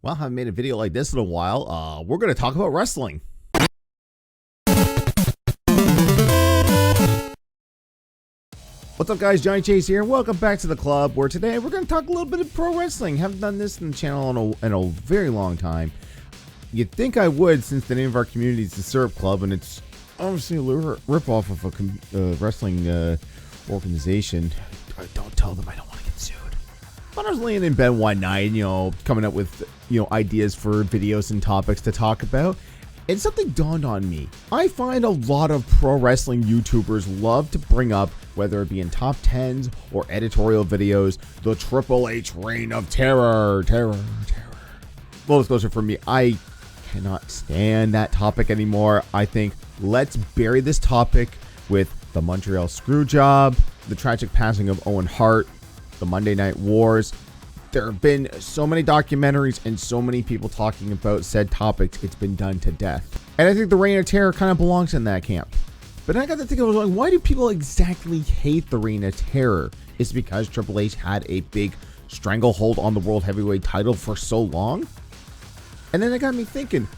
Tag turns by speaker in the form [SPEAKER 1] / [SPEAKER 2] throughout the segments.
[SPEAKER 1] Well, I haven't made a video like this in a while. We're going to talk about wrestling. What's up, guys? Johnny Chase here. Welcome back to the club, where today we're going to talk a little bit of pro wrestling. Haven't done this in the channel in a very long time. You'd think I would, since the name of our community is the Syrup Club, and it's obviously a rip-off of a wrestling organization. Don't tell them I don't want to get sued. But I was laying in bed one night, coming up with, ideas for videos and topics to talk about. And something dawned on me. I find a lot of pro wrestling YouTubers love to bring up, whether it be in top 10s or editorial videos, the Triple H reign of terror. Full disclosure for me, I cannot stand that topic anymore. I think let's bury this topic with the Montreal Screwjob, the tragic passing of Owen Hart, the Monday Night Wars. There have been so many documentaries and so many people talking about said topics, it's been done to death. And I think the Reign of Terror kind of belongs in that camp. But then I got to think, I was like, why do people exactly hate the Reign of Terror? Is it because Triple H had a big stranglehold on the World Heavyweight title for so long? And then it got me thinking,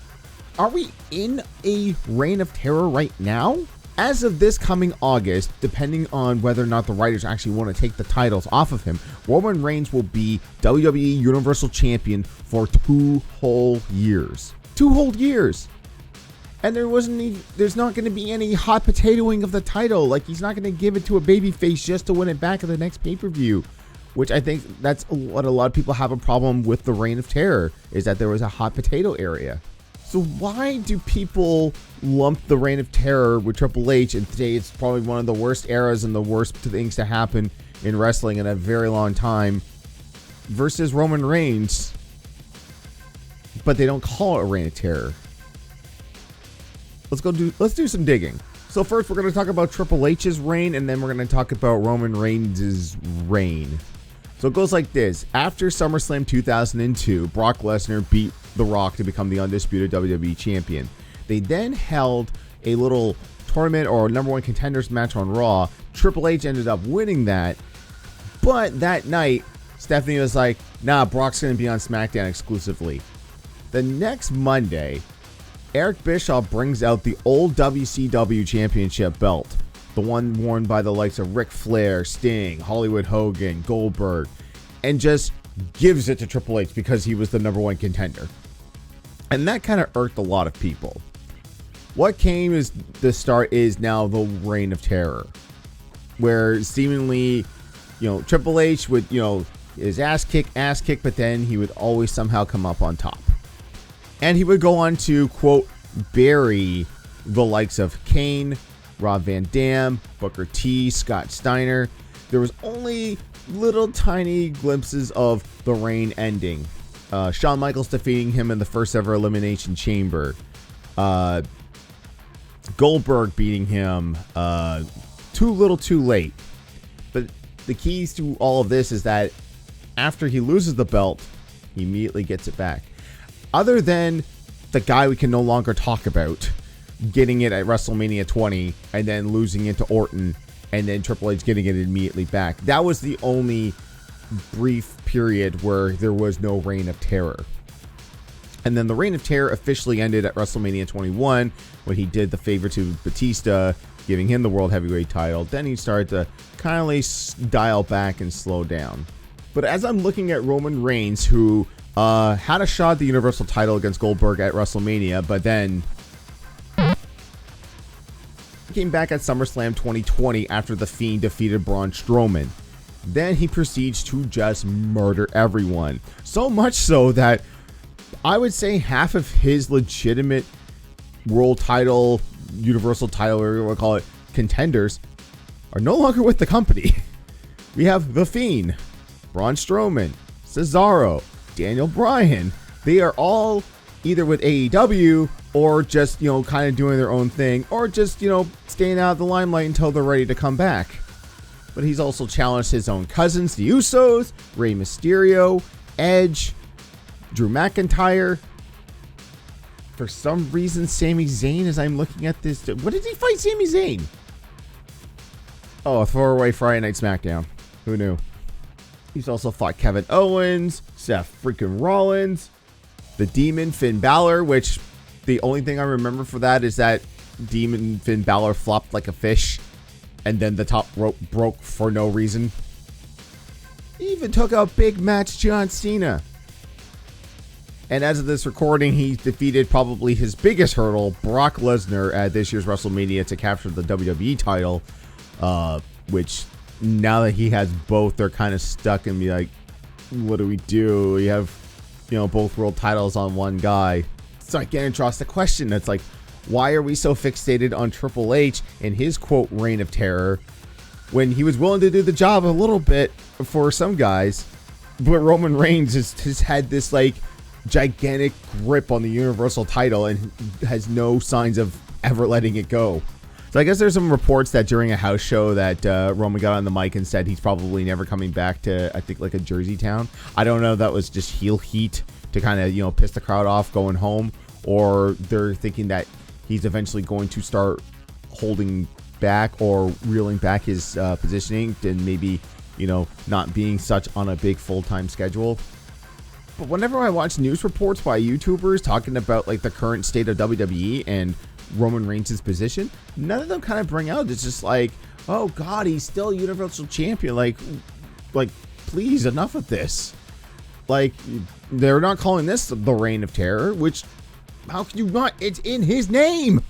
[SPEAKER 1] are we in a Reign of Terror right now? As of this coming August, depending on whether or not the writers actually want to take the titles off of him, Roman Reigns will be WWE Universal Champion for 2 whole years. 2 whole years! And there's not going to be any hot potatoing of the title. Like, he's not going to give it to a babyface just to win it back at the next pay-per-view. Which I think that's what a lot of people have a problem with the Reign of Terror, is that there was a hot potato area. So why do people lump the Reign of Terror with Triple H and say it's probably one of the worst eras and the worst things to happen in wrestling in a very long time versus Roman Reigns, but they don't call it a Reign of Terror? Let's do some digging. So first we're going to talk about Triple H's reign, and then we're going to talk about Roman Reigns' reign. So it goes like this. After SummerSlam 2002, Brock Lesnar beat The Rock to become the undisputed WWE champion. They then held a little tournament or number one contenders match on Raw. Triple H ended up winning that. But that night, Stephanie was like, nah, Brock's going to be on SmackDown exclusively. The next Monday, Eric Bischoff brings out the old WCW championship belt. The one worn by the likes of Ric Flair, Sting, Hollywood Hogan, Goldberg, and just gives it to Triple H because he was the number one contender. And that kind of irked a lot of people. What came as the start is now the Reign of Terror, where seemingly, Triple H would, his ass kick, but then he would always somehow come up on top. And he would go on to, quote, bury the likes of Kane, Rob Van Dam, Booker T, Scott Steiner. There was only little tiny glimpses of the reign ending. Shawn Michaels defeating him in the first ever Elimination Chamber. Goldberg beating him too little too late. But the keys to all of this is that after he loses the belt, he immediately gets it back. Other than the guy we can no longer talk about getting it at WrestleMania 20 and then losing it to Orton and then Triple H getting it immediately back. That was the only brief period where there was no Reign of Terror. And then the Reign of Terror officially ended at WrestleMania 21 when he did the favor to Batista, giving him the World Heavyweight title. Then he started to kind of dial back and slow down. But as I'm looking at Roman Reigns, who had a shot at the Universal title against Goldberg at WrestleMania, but then came back at SummerSlam 2020 after The Fiend defeated Braun Strowman. Then he proceeds to just murder everyone. So much so that I would say half of his legitimate world title, Universal title, or whatever we call it, contenders are no longer with the company. We have The Fiend, Braun Strowman, Cesaro, Daniel Bryan. They are all either with AEW or just, kind of doing their own thing, or just, staying out of the limelight until they're ready to come back. But he's also challenged his own cousins, the Usos, Rey Mysterio, Edge, Drew McIntyre. For some reason, Sami Zayn, as I'm looking at this, what did he fight Sami Zayn? Oh, a throwaway Friday Night SmackDown. Who knew? He's also fought Kevin Owens, Seth freaking Rollins. the Demon Finn Balor, which the only thing I remember for that is that Demon Finn Balor flopped like a fish, and then the top rope broke for no reason. He even took out Big Match John Cena. And as of this recording, he defeated probably his biggest hurdle, Brock Lesnar, at this year's WrestleMania to capture the WWE title, which now that he has both, they're kind of stuck and be like, what do we do? We have, both world titles on one guy. So again, it draws the question that's like, why are we so fixated on Triple H and his, quote, reign of terror when he was willing to do the job a little bit for some guys, but Roman Reigns has had this, like, gigantic grip on the Universal title and has no signs of ever letting it go. So I guess there's some reports that during a house show that Roman got on the mic and said he's probably never coming back to, I think, like a Jersey town. I don't know if that was just heel heat to kind of, piss the crowd off going home, or they're thinking that he's eventually going to start holding back or reeling back his positioning and maybe, not being such on a big full-time schedule. But whenever I watch news reports by YouTubers talking about like the current state of WWE and Roman Reigns' position, none of them kind of bring out, it's just like, oh God, he's still Universal Champion. Like, please, enough of this. Like, they're not calling this the Reign of Terror, which, how can you not? It's in his name.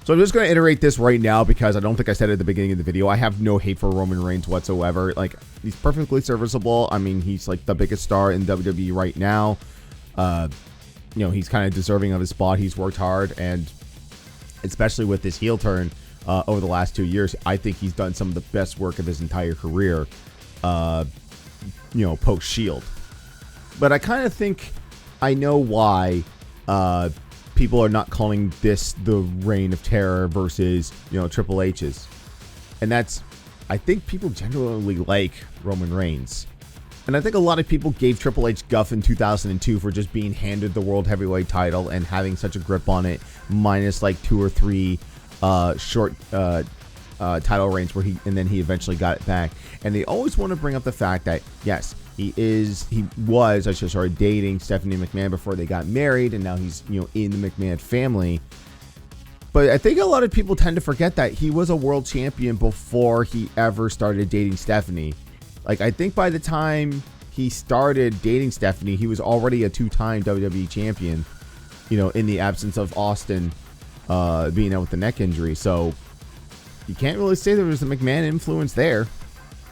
[SPEAKER 1] So I'm just going to iterate this right now because I don't think I said it at the beginning of the video. I have no hate for Roman Reigns whatsoever. Like, he's perfectly serviceable. I mean, he's like the biggest star in WWE right now. He's kind of deserving of his spot. He's worked hard, and especially with this heel turn over the last 2 years, I think he's done some of the best work of his entire career, post Shield. But I kind of think I know why people are not calling this the Reign of Terror versus, Triple H's. And that's, I think people genuinely like Roman Reigns. And I think a lot of people gave Triple H guff in 2002 for just being handed the World Heavyweight title and having such a grip on it, minus like 2 or 3 short title reigns where he eventually got it back. And they always want to bring up the fact that, yes, he was dating Stephanie McMahon before they got married, and now he's, in the McMahon family. But I think a lot of people tend to forget that he was a world champion before he ever started dating Stephanie. Like, I think by the time he started dating Stephanie, he was already a 2-time WWE champion, in the absence of Austin being out with the neck injury. So you can't really say there was a McMahon influence there.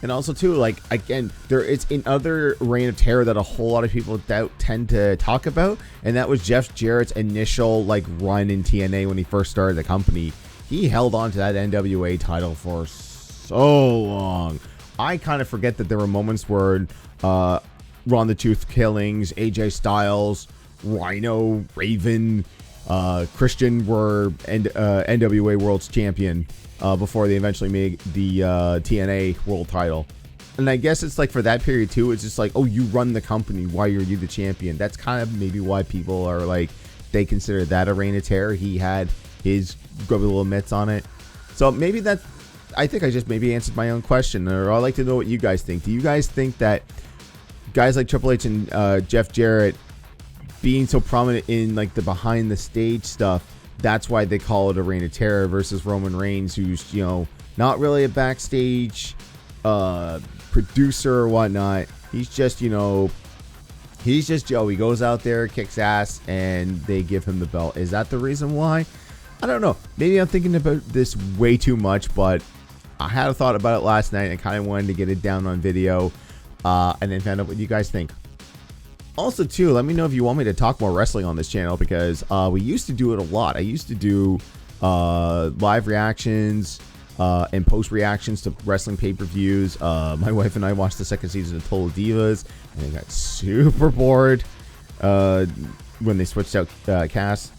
[SPEAKER 1] And also, too, like, again, it's another Reign of Terror that a whole lot of people tend to talk about, and that was Jeff Jarrett's initial, like, run in TNA when he first started the company. He held on to that NWA title for so long. I kind of forget that there were moments where Ron the Tooth Killings, AJ Styles, Rhino, Raven, Christian were NWA World's Champion before they eventually made the TNA World title. And I guess it's like for that period too, it's just like, oh, you run the company, why are you the champion? That's kind of maybe why people are like, they consider that a Reign of Terror. He had his grubby little mitts on it. So maybe that's, I think I just maybe answered my own question, or I'd like to know what you guys think. Do you guys think that guys like Triple H and Jeff Jarrett being so prominent in like the behind the stage stuff, that's why they call it a Reign of Terror, versus Roman Reigns, who's, not really a backstage producer or whatnot. He's just, he's just Joe. He goes out there, kicks ass, and they give him the belt. Is that the reason why? I don't know. Maybe I'm thinking about this way too much, but I had a thought about it last night and kind of wanted to get it down on video and then find out what you guys think. Also, too, let me know if you want me to talk more wrestling on this channel, because we used to do it a lot. I used to do live reactions and post reactions to wrestling pay-per-views. My wife and I watched the second season of Total Divas, and I got super bored when they switched out casts.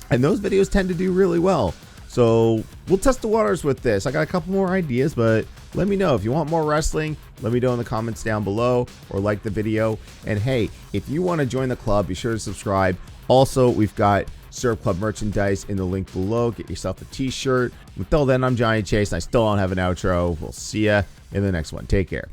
[SPEAKER 1] And those videos tend to do really well. So we'll test the waters with this. I got a couple more ideas, but let me know if you want more wrestling. Let me know in the comments down below, or like the video. And hey, if you want to join the club, be sure to subscribe. Also, we've got Syrup Club merchandise in the link below. Get yourself a t-shirt. Until then, I'm Johnny Chase, and I still don't have an outro. We'll see ya in the next one. Take care.